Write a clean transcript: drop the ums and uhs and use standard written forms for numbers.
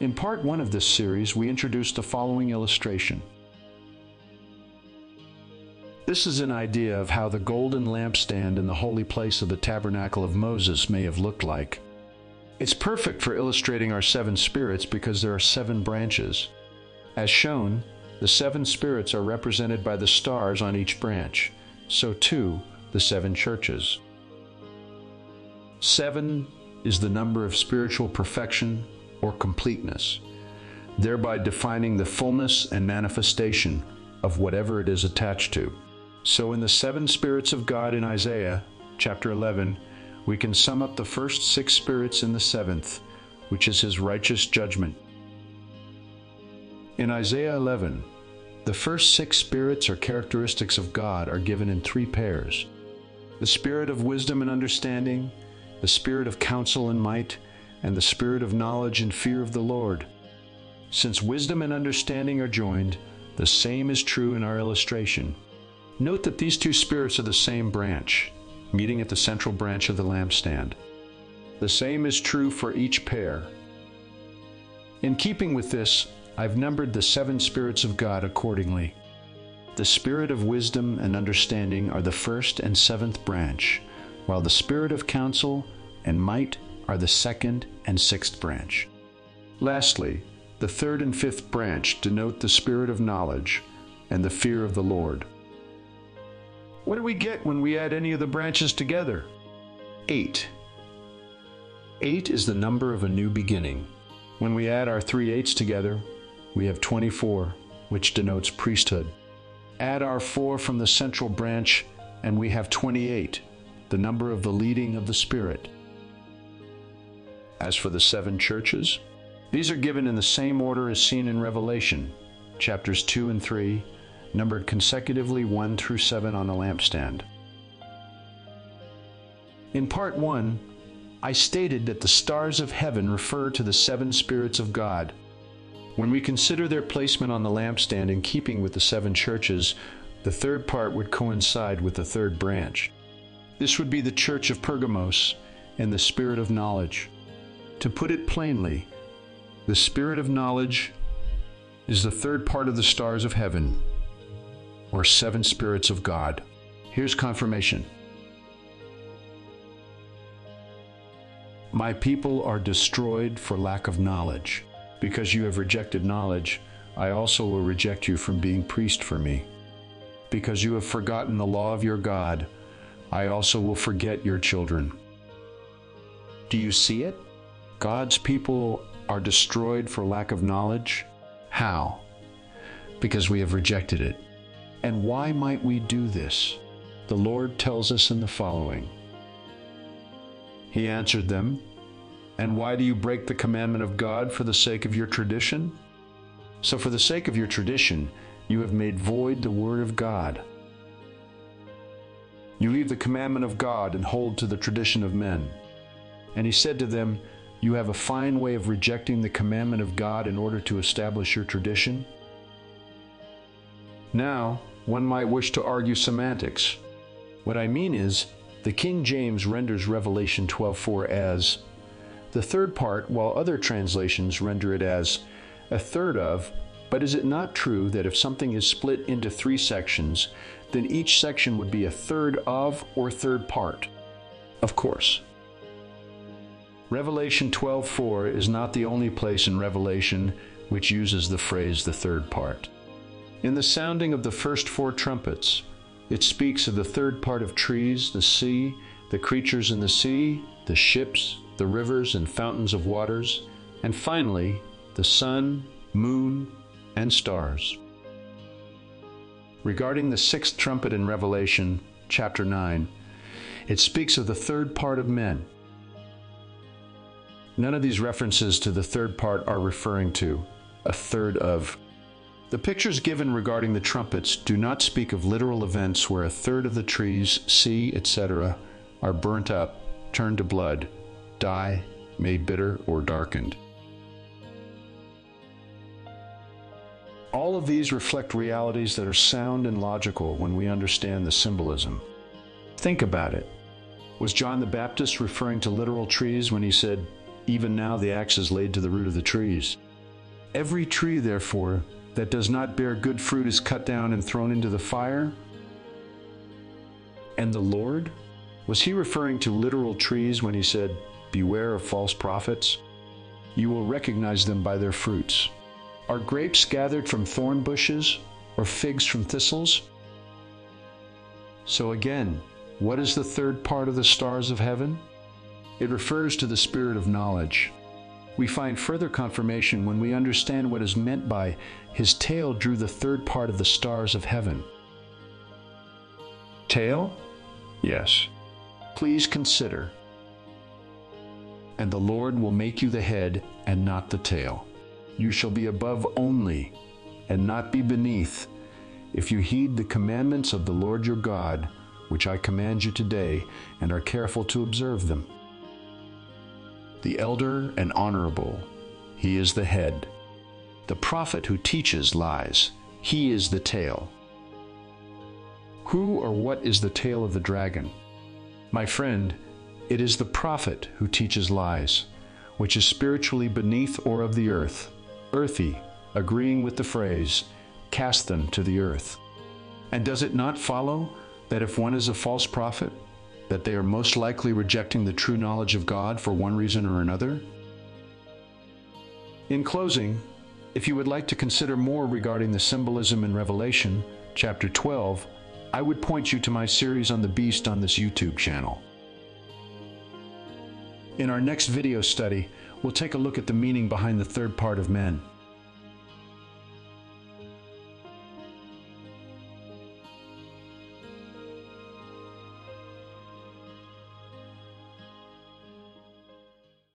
In part 1 of this series, we introduced the following illustration. This is an idea of how the golden lampstand in the holy place of the tabernacle of Moses may have looked like. It's perfect for illustrating our 7 spirits because there are 7 branches. As shown, the 7 spirits are represented by the stars on each branch. So too, the 7 churches. 7 is the number of spiritual perfection or completeness, thereby defining the fullness and manifestation of whatever it is attached to. So in the 7 spirits of God in Isaiah chapter 11, we can sum up the first 6 spirits in the 7th, which is his righteous judgment. In Isaiah 11, the first 6 spirits or characteristics of God are given in 3 pairs: the spirit of wisdom and understanding, the spirit of counsel and might, and the spirit of knowledge and fear of the Lord. Since wisdom and understanding are joined, the same is true in our illustration. Note that these 2 spirits are the same branch, meeting at the central branch of the lampstand. The same is true for each pair. In keeping with this, I've numbered the 7 spirits of God accordingly. The spirit of wisdom and understanding are the 1st and 7th branch, while the spirit of counsel and might are the 2nd and 6th branch. Lastly, the 3rd and 5th branch denote the spirit of knowledge and the fear of the Lord. What do we get when we add any of the branches together? 8. 8 is the number of a new beginning. When we add our 3 8s together, we have 24, which denotes priesthood. Add our 4 from the central branch, and we have 28, the number of the leading of the Spirit. As for the 7 churches, these are given in the same order as seen in Revelation, chapters 2 and 3, numbered consecutively 1 through 7 on a lampstand. In part 1, I stated that the stars of heaven refer to the 7 spirits of God. When we consider their placement on the lampstand in keeping with the 7 churches, the 3rd part would coincide with the 3rd branch. This would be the church of Pergamos and the spirit of knowledge. To put it plainly, the spirit of knowledge is the 3rd part of the stars of heaven, or 7 spirits of God. Here's confirmation. My people are destroyed for lack of knowledge. Because you have rejected knowledge, I also will reject you from being priest for me. Because you have forgotten the law of your God, I also will forget your children. Do you see it? God's people are destroyed for lack of knowledge. How? Because we have rejected it. And why might we do this? The Lord tells us in the following. He answered them, "And why do you break the commandment of God for the sake of your tradition? So for the sake of your tradition, you have made void the word of God. You leave the commandment of God and hold to the tradition of men." And he said to them, "You have a fine way of rejecting the commandment of God in order to establish your tradition." Now, one might wish to argue semantics. What I mean is, the King James renders Revelation 12:4 as the 3rd part, while other translations render it as a third of. But is it not true that if something is split into 3 sections, then each section would be a third of or 3rd part? Of course. Revelation 12:4 is not the only place in Revelation which uses the phrase the 3rd part. In the sounding of the first 4 trumpets, it speaks of the 3rd part of trees, the sea, the creatures in the sea, the ships, the rivers and fountains of waters, and finally, the sun, moon, and stars. Regarding the 6th trumpet in Revelation, chapter 9, it speaks of the 3rd part of men. None of these references to the 3rd part are referring to a third of. The pictures given regarding the trumpets do not speak of literal events where a third of the trees, sea, etc., are burnt up, turned to blood, die, made bitter, or darkened. All of these reflect realities that are sound and logical when we understand the symbolism. Think about it. Was John the Baptist referring to literal trees when he said, "Even now the axe is laid to the root of the trees"? Every tree, therefore, that does not bear good fruit is cut down and thrown into the fire. And the Lord? Was he referring to literal trees when he said, "Beware of false prophets"? You will recognize them by their fruits. Are grapes gathered from thorn bushes or figs from thistles? So again, what is the third part of the stars of heaven? It refers to the spirit of knowledge. We find further confirmation when we understand what is meant by "his tail drew the third part of the stars of heaven." Tail? Yes. Please consider. And the Lord will make you the head and not the tail. You shall be above only, and not be beneath, if you heed the commandments of the Lord your God, which I command you today, and are careful to observe them. The elder and honorable, he is the head. The prophet who teaches lies, he is the tail. Who or what is the tail of the dragon? My friend, it is the prophet who teaches lies, which is spiritually beneath or of the earth, earthy, agreeing with the phrase, "Cast them to the earth." And does it not follow that if one is a false prophet, that they are most likely rejecting the true knowledge of God for one reason or another? In closing, if you would like to consider more regarding the symbolism in Revelation, chapter 12, I would point you to my series on the beast on this YouTube channel. In our next video study, we'll take a look at the meaning behind the third part of men.